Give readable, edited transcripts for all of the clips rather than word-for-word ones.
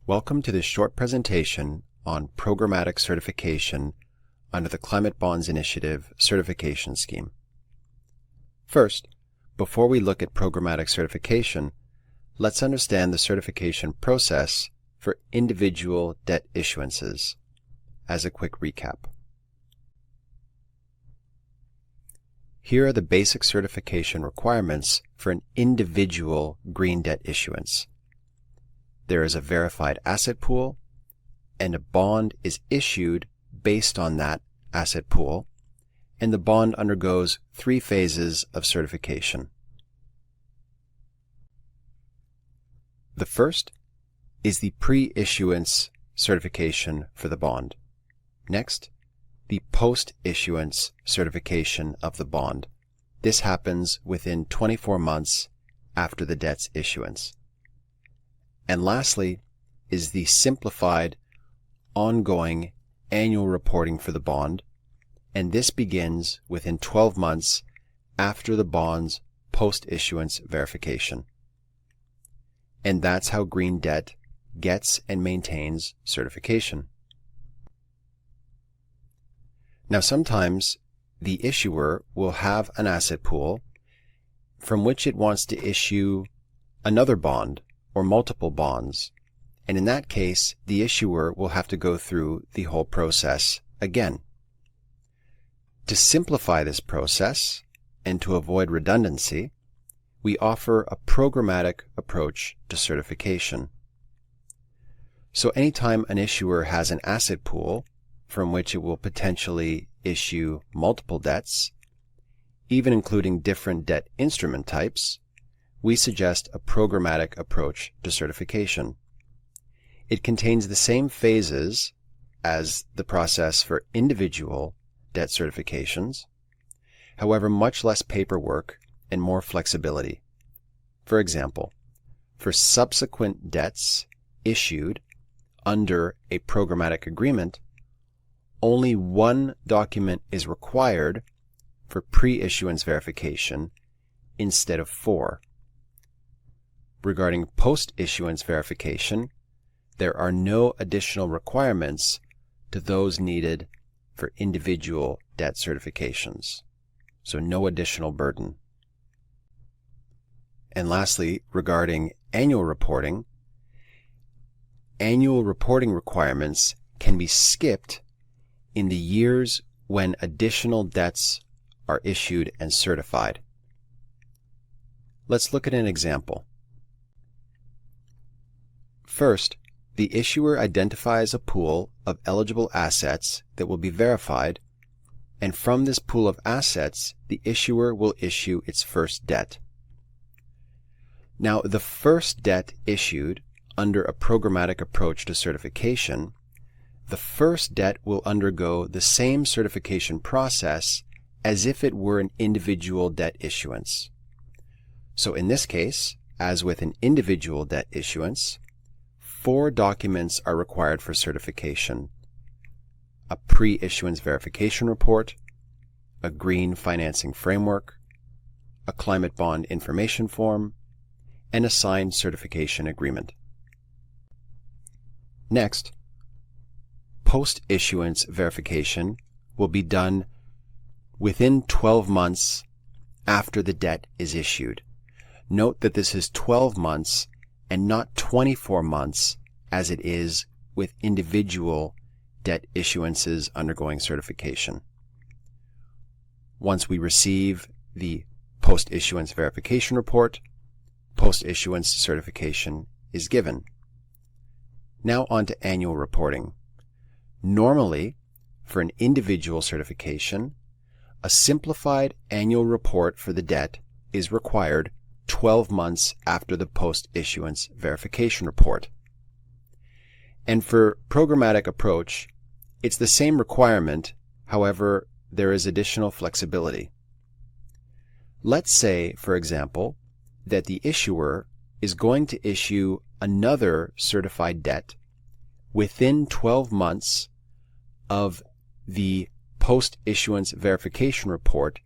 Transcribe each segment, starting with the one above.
Welcome to this short presentation on Programmatic Certification under the Climate Bonds Initiative Certification Scheme. First, before we look at Programmatic Certification, let's understand the certification process for individual debt issuances as a quick recap. Here are the basic certification requirements for an individual green debt issuance. There is a verified asset pool, and a bond is issued based on that asset pool, and the bond undergoes 3 phases of certification. The first is the pre-issuance certification for the bond. Next, the post-issuance certification of the bond. This happens within 24 months after the debt's issuance. And lastly is the simplified ongoing annual reporting for the bond, and this begins within 12 months after the bond's post-issuance verification. And that's how green debt gets and maintains certification. Now sometimes the issuer will have an asset pool from which it wants to issue another bond or multiple bonds, and in that case the issuer will have to go through the whole process again. To simplify this process and to avoid redundancy, we offer a programmatic approach to certification. So anytime an issuer has an asset pool from which it will potentially issue multiple debts, even including different debt instrument types, we suggest a programmatic approach to certification. It contains the same phases as the process for individual debt certifications, however much less paperwork and more flexibility. For example, for subsequent debts issued under a programmatic agreement, only 1 document is required for pre-issuance verification instead of 4. Regarding post-issuance verification, there are no additional requirements to those needed for individual debt certifications, so no additional burden. And lastly, regarding annual reporting requirements can be skipped in the years when additional debts are issued and certified. Let's look at an example. First, the issuer identifies a pool of eligible assets that will be verified, and from this pool of assets, the issuer will issue its first debt. Now, the first debt issued under a programmatic approach to certification, the first debt will undergo the same certification process as if it were an individual debt issuance. So in this case, as with an individual debt issuance, 4 documents are required for certification: a pre-issuance verification report, a green financing framework, a climate bond information form, and a signed certification agreement. Next, post-issuance verification will be done within 12 months after the debt is issued. Note that this is 12 months and not 24 months as it is with individual debt issuances undergoing certification. Once we receive the post-issuance verification report, post-issuance certification is given. Now on to annual reporting. Normally, for an individual certification, a simplified annual report for the debt is required 12 months after the post-issuance verification report. And for programmatic approach, it's the same requirement, however, there is additional flexibility. Let's say, for example, that the issuer is going to issue another certified debt within 12 months of the post-issuance verification report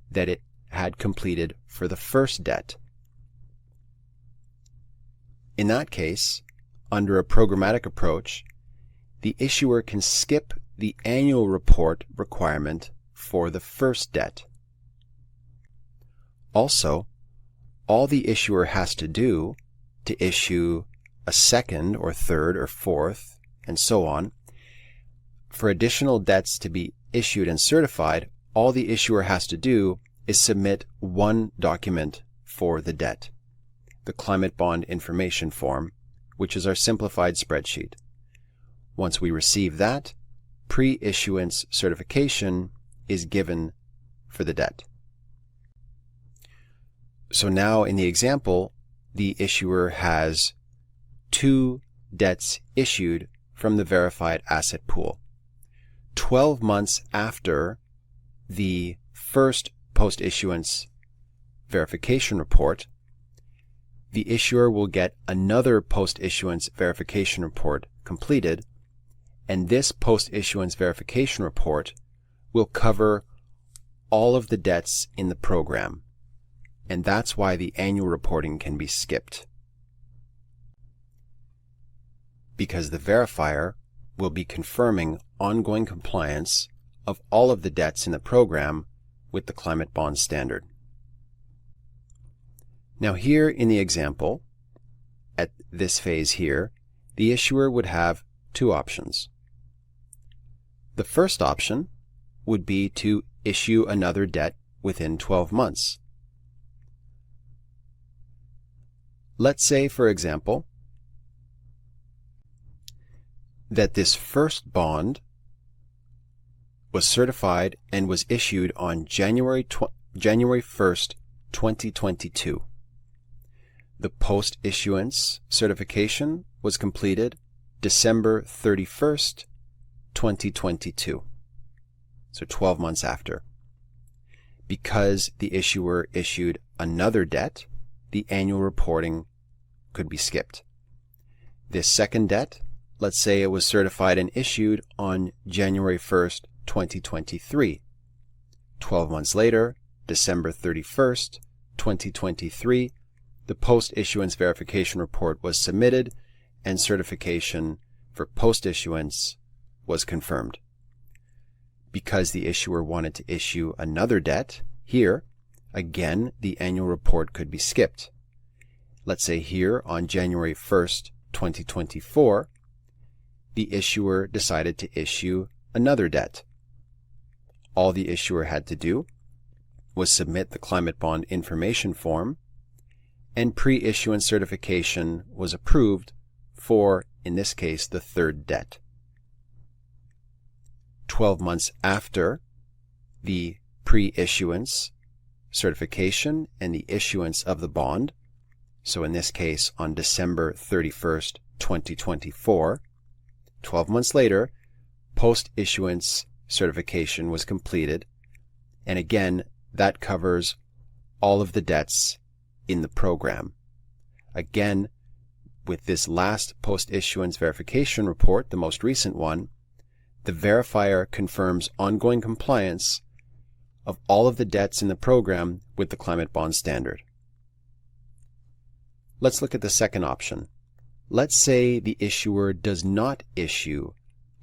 that it had completed for the first debt. In that case, under a programmatic approach, the issuer can skip the annual report requirement for the first debt. Also, all the issuer has to do to issue a second or third or fourth, and so on, for additional debts to be issued and certified, all the issuer has to do is submit one document for the debt, the Climate Bond Information Form, which is our simplified spreadsheet. Once we receive that, pre-issuance certification is given for the debt. So now in the example, the issuer has 2 debts issued from the verified asset pool. 12 months after the first post-issuance verification report, the issuer will get another post-issuance verification report completed, and this post-issuance verification report will cover all of the debts in the program, and that's why the annual reporting can be skipped, because the verifier will be confirming ongoing compliance of all of the debts in the program with the climate bond standard. Now here in the example, at this phase here, the issuer would have 2 options. The first option would be to issue another debt within 12 months. Let's say, for example, that this first bond was certified and was issued on January 1st, 2022. The post-issuance certification was completed December 31st, 2022. So 12 months after. Because the issuer issued another debt, the annual reporting could be skipped. This second debt, let's say it was certified and issued on January 1st, 2023. 12 months later, December 31st, 2023, the post-issuance verification report was submitted and certification for post-issuance was confirmed. Because the issuer wanted to issue another debt, here, again, the annual report could be skipped. Let's say here on January 1st, 2024, the issuer decided to issue another debt. All the issuer had to do was submit the Climate Bond Information Form, and pre-issuance certification was approved for, in this case, the third debt. 12 months after the pre-issuance certification and the issuance of the bond, so in this case on December 31st, 2024, 12 months later, post-issuance certification was completed, and again, that covers all of the debts in the program. Again, with this last post-issuance verification report, the most recent one, the verifier confirms ongoing compliance of all of the debts in the program with the climate bond standard. Let's look at the second option. Let's say the issuer does not issue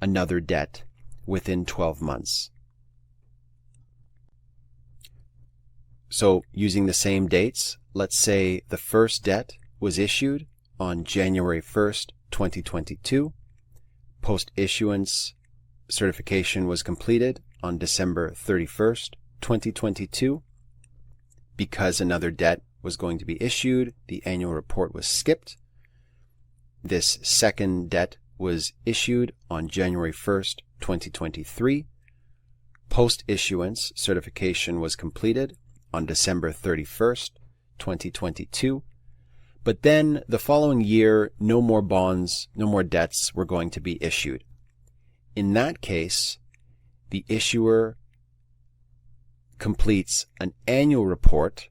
another debt within 12 months. So using the same dates, let's say the first debt was issued on January 1st, 2022. Post-issuance certification was completed on December 31st, 2022. Because another debt was going to be issued, the annual report was skipped. This second debt was issued on January 1st, 2023. Post-issuance certification was completed on December 31st, 2022. But then the following year, no more bonds, no more debts were going to be issued. In that case, the issuer completes an annual report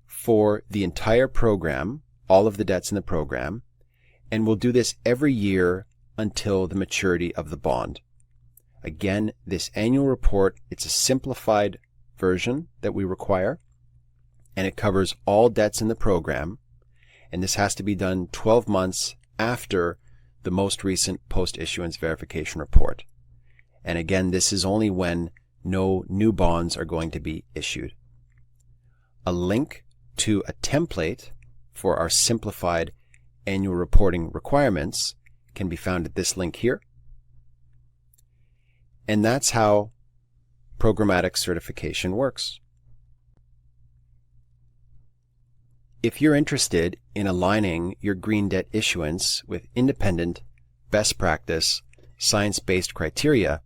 for the entire program, all of the debts in the program, and will do this every year until the maturity of the bond. Again, this annual report, it's a simplified version that we require. and it covers all debts in the program, and this has to be done 12 months after the most recent post-issuance verification report. And again, this is only when no new bonds are going to be issued. A link to a template for our simplified annual reporting requirements can be found at this link here. And that's how programmatic certification works. If you're interested in aligning your green debt issuance with independent, best practice, science-based criteria,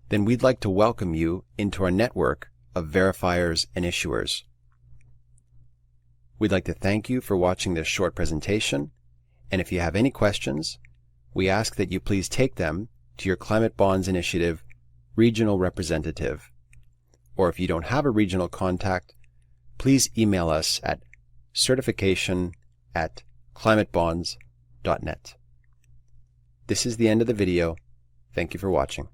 then we'd like to welcome you into our network of verifiers and issuers. We'd like to thank you for watching this short presentation, and if you have any questions, we ask that you please take them to your Climate Bonds Initiative regional representative. Or if you don't have a regional contact, please email us at certification@climatebonds.net. This is the end of the video. Thank you for watching.